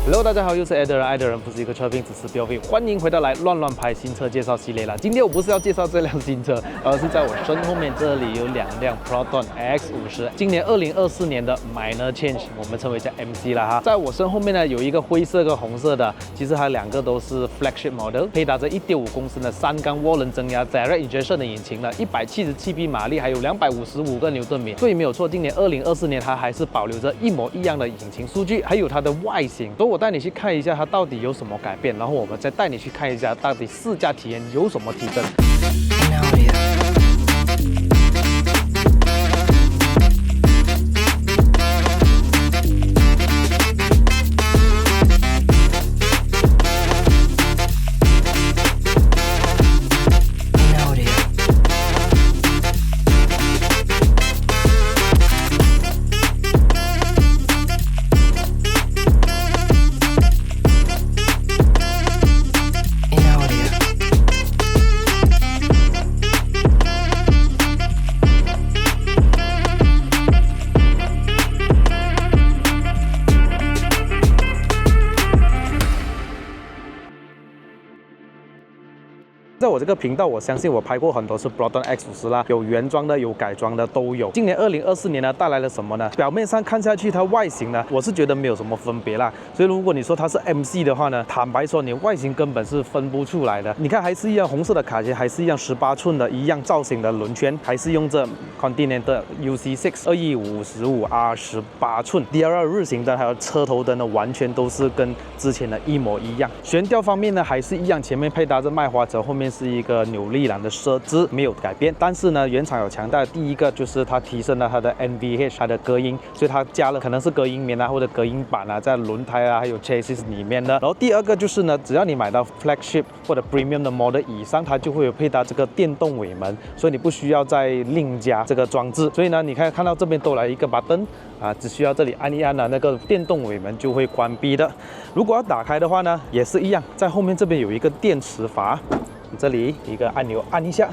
Hello， 大家好，又是爱的人，爱的人不是一个车评，只是标配。欢迎回到来乱拍新车介绍系列了。今天我不是要介绍这辆新车，而是在我身后面这里有两辆 Proton X50，今年2024年的 Minor Change， 我们称为叫 MC 啦哈。在我身后面呢有一个灰色跟红色的，其实它两个都是 Flagship Model， 配搭着1.5公升的3缸涡轮增压 Direct Injection 的引擎了，177匹马力，还有255个牛顿米。所以没有错，今年2024年它还是保留着一模一样的引擎数据，还有它的外形。所以我带你去看一下它到底有什么改变，然后我们再带你去看一下到底试驾体验有什么提升。在我这个频道，我相信我拍过很多次 Proton X50 啦，有原装的，有改装的都有。今年2024年呢，带来了什么呢？表面上看下去，它外形呢，我是觉得没有什么分别啦。所以如果你说它是 MC 的话呢，坦白说，你外形根本是分不出来的。你看，还是一样红色的卡钳，还是一样18寸的一样造型的轮圈，还是用着 Continental UC6 2155R18寸 DRL 日行灯，还有车头灯呢，完全都是跟之前的一模一样。悬吊方面呢，还是一样，前面配搭着麦花臣，后面是一个扭力梁的设置，没有改变。但是呢，原厂有强调，第一个就是它提升了它的 NVH， 它的隔音，所以它加了可能是隔音棉啊，或者隔音板啊，在轮胎啊，还有 chassis 里面的。然后第二个就是呢，只要你买到 flagship 或者 premium 的 model 以上，它就会有配搭这个电动尾门，所以你不需要再另加这个装置。所以呢，你看到这边都来一个 button。只需要这里按一按那个电动尾门就会关闭的。如果要打开的话呢，也是一样，在后面这边有一个电磁阀，这里一个按钮按一下，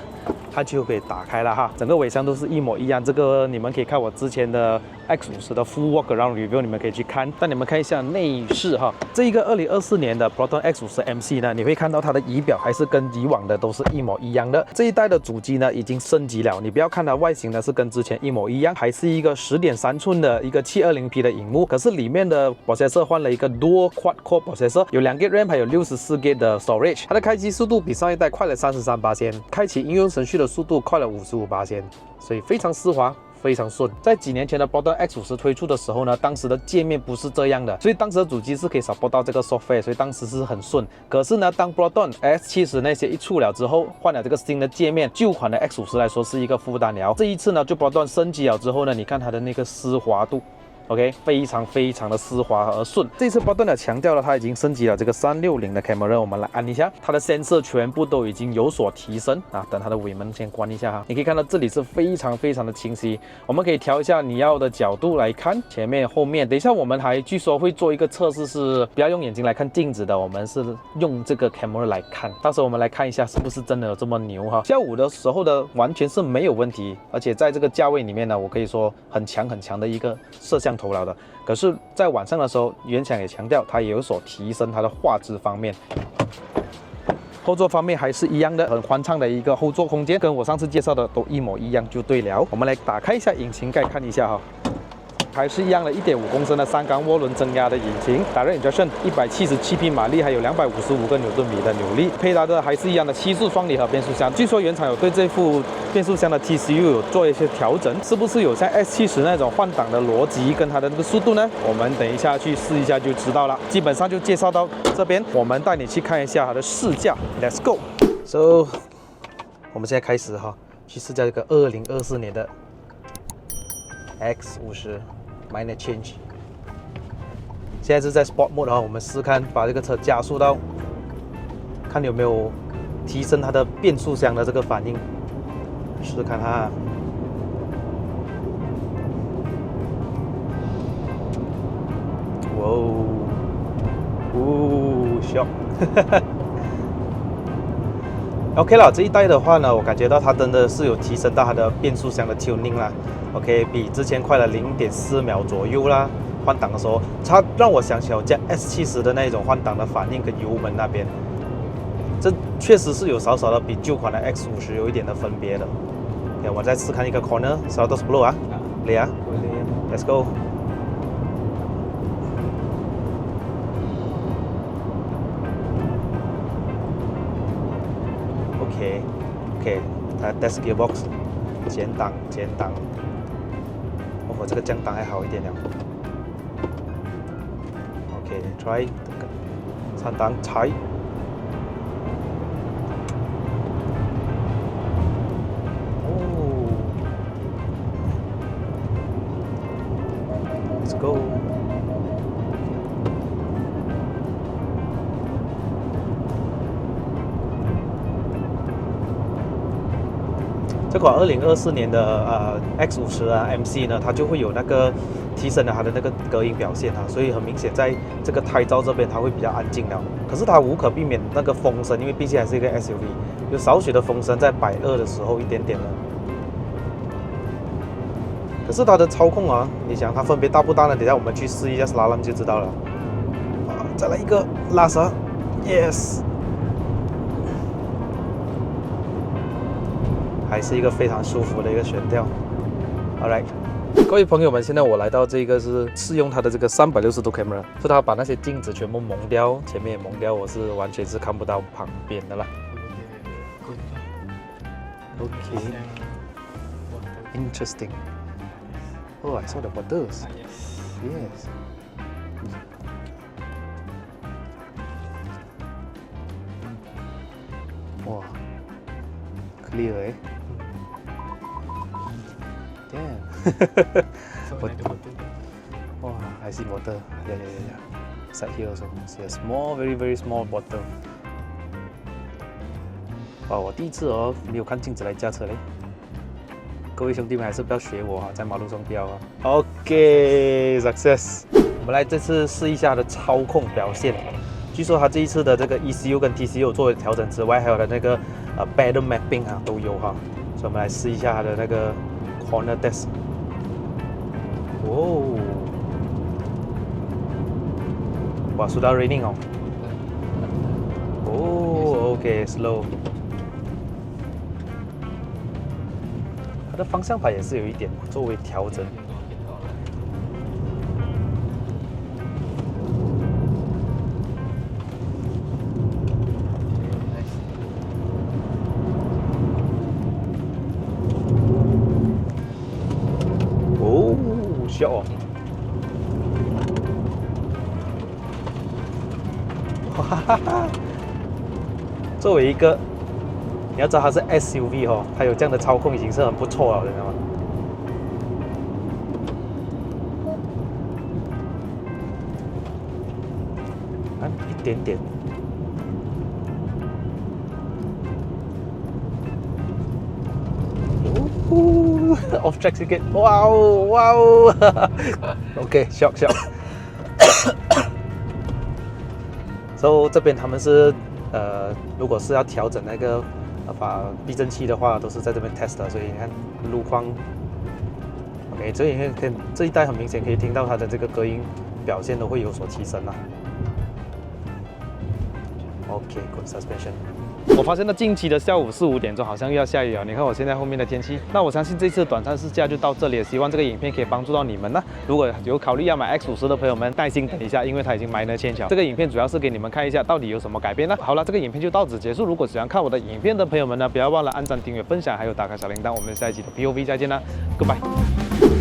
它就可以打开了哈。整个尾箱都是一模一样，这个你们可以看我之前的 X50 的 Full Walk Around Review， 你们可以去看。但你们看一下内饰哈，这一个2024年的 Proton X50 MC 呢，你会看到它的仪表还是跟以往的都是一模一样的。这一代的主机呢已经升级了，你不要看它外形呢是跟之前一模一样，还是一个10.3寸的一个 720P 的荧幕，可是里面的 processor 换了一个 Dual Quad Core processor， 有2GB RAM 还有64GB 的 storage， 它的开机速度比上一代快了33%，开启应用程序的速度快了55%，所以非常丝滑。非常顺。在几年前的 Proton X50 推出的时候呢，当时的界面不是这样的，所以当时的主机是可以 support 到这个 software， 所以当时是很顺。可是呢，当 Proton S70 那些一出了之后，换了这个新的界面，旧款的 X50 来说是一个负担了。这一次呢，就 Proton 升级了之后呢，你看它的那个丝滑度。OK， 非常的丝滑而顺。这次不断的强调了，它已经升级了这个360的 camera， 我们来按一下，它的 sensor 全部都已经有所提升啊。等它的尾门先关一下哈，你可以看到这里是非常的清晰。我们可以调一下你要的角度来看，前面、后面。等一下我们还据说会做一个测试，是不要用眼睛来看镜子的，我们是用这个 camera 来看。到时候我们来看一下是不是真的有这么牛哈。下午的时候的完全是没有问题，而且在这个价位里面呢，我可以说很强的一个摄像头了的。可是，在晚上的时候，原厂也强调它也有所提升它的画质方面。后座方面还是一样的，很宽敞的一个后座空间，跟我上次介绍的都一模一样就对了。我们来打开一下引擎盖看一下哈。还是一样的1.5公升的3缸涡轮增压的引擎 ，Direct Injection 177匹马力，还有255个牛顿米的扭力，配搭的还是一样的7速双离合变速箱。据说原厂有对这副变速箱的 TCU 有做一些调整，是不是有像 S70 那种换挡的逻辑跟它的那个速度呢？我们等一下去试一下就知道了。基本上就介绍到这边，我们带你去看一下它的试驾 ，Let's go。So， 我们现在开始哈，去试驾这个2024年的 X50。Minor Change， 现在是在 Sport Mode 啊，我们试看把这个车加速到，看有没有提升它的变速箱的这个反应，试试看哈。哇哦，笑。OK 了，这一代的话呢，我感觉到它真的是有提升到它的变速箱的 tuning 啦。OK， 比之前快了0.4秒左右啦。换挡的时候，它让我想起我加 S70的那种换挡的反应跟油门那边，这确实是有少少的比旧款的 X50有一点的分别的。OK， 我再试看一个 corner， 110 啊，来啊 ，Let's go。OK， 它 test gearbox， 减档，哦，我这个降档还好一点了。OK，try， 3档踩。哦 ，Let's go。这款2024年的X50啊 MC 呢，它就会有那个提升了它的那个隔音表现啊，所以很明显在这个胎噪这边它会比较安静了。可是它无可避免那个风声，因为毕竟还是一个 SUV， 有少许的风声在120的时候一点点了。可是它的操控啊，你想它分别大不大呢？等一下我们去试一下slalom就知道了。再来一个拉刹 ，yes。还是一个非常舒服的一个悬吊。All right， 各位朋友们，现在我来到这个是试用它的这个360度 camera， 是它把那些镜子全部蒙掉，前面也蒙掉，我是完全是看不到旁边的啦。Okay，interesting。Oh, I saw the borders. Yes. Wow, clear 哎。Damn. Wow, I see water. Yeah. Side here also. See a small, very small bottle. 哇，我第一次哦，没有看镜子来驾车嘞。各位兄弟们还是不要学我啊，在马路上飙啊。OK, success。我们来这次试一下它的操控表现。据说它这一次的这个 ECU 跟 TCU 作为调整之外，还有它那个pedal mapping 啊都有哈。所以我们来试一下它的那个 corner test。哦，哇，说到 raining 哦。哦 ，OK slow。它的方向盘也是有一点作为调整。哦，笑哦！哈哈哈！作为一个你要知道它是 SUV 哦，它有这样的操控已经是很不错了，你知道吗？啊，一点点。Off track sedikit. Wow. OK， shock。So 这边他们是如果是要调整那个把避震器的话，都是在这边 test 的，所以你看路况 ，OK， 这里可以这一代很明显可以听到它的这个隔音表现都会有所提升啊。OK，good suspension。我发现到近期的下午4、5点钟好像又要下雨了，你看我现在后面的天气。那我相信这次的短暂试驾就到这里了，希望这个影片可以帮助到你们呢。如果有考虑要买 X50的朋友们，耐心等一下，因为它已经埋了千桥。这个影片主要是给你们看一下到底有什么改变呢？好了，这个影片就到此结束。如果喜欢看我的影片的朋友们呢，不要忘了按赞、订阅、分享，还有打开小铃铛。我们下一集的 POV 再见啦 ，Goodbye。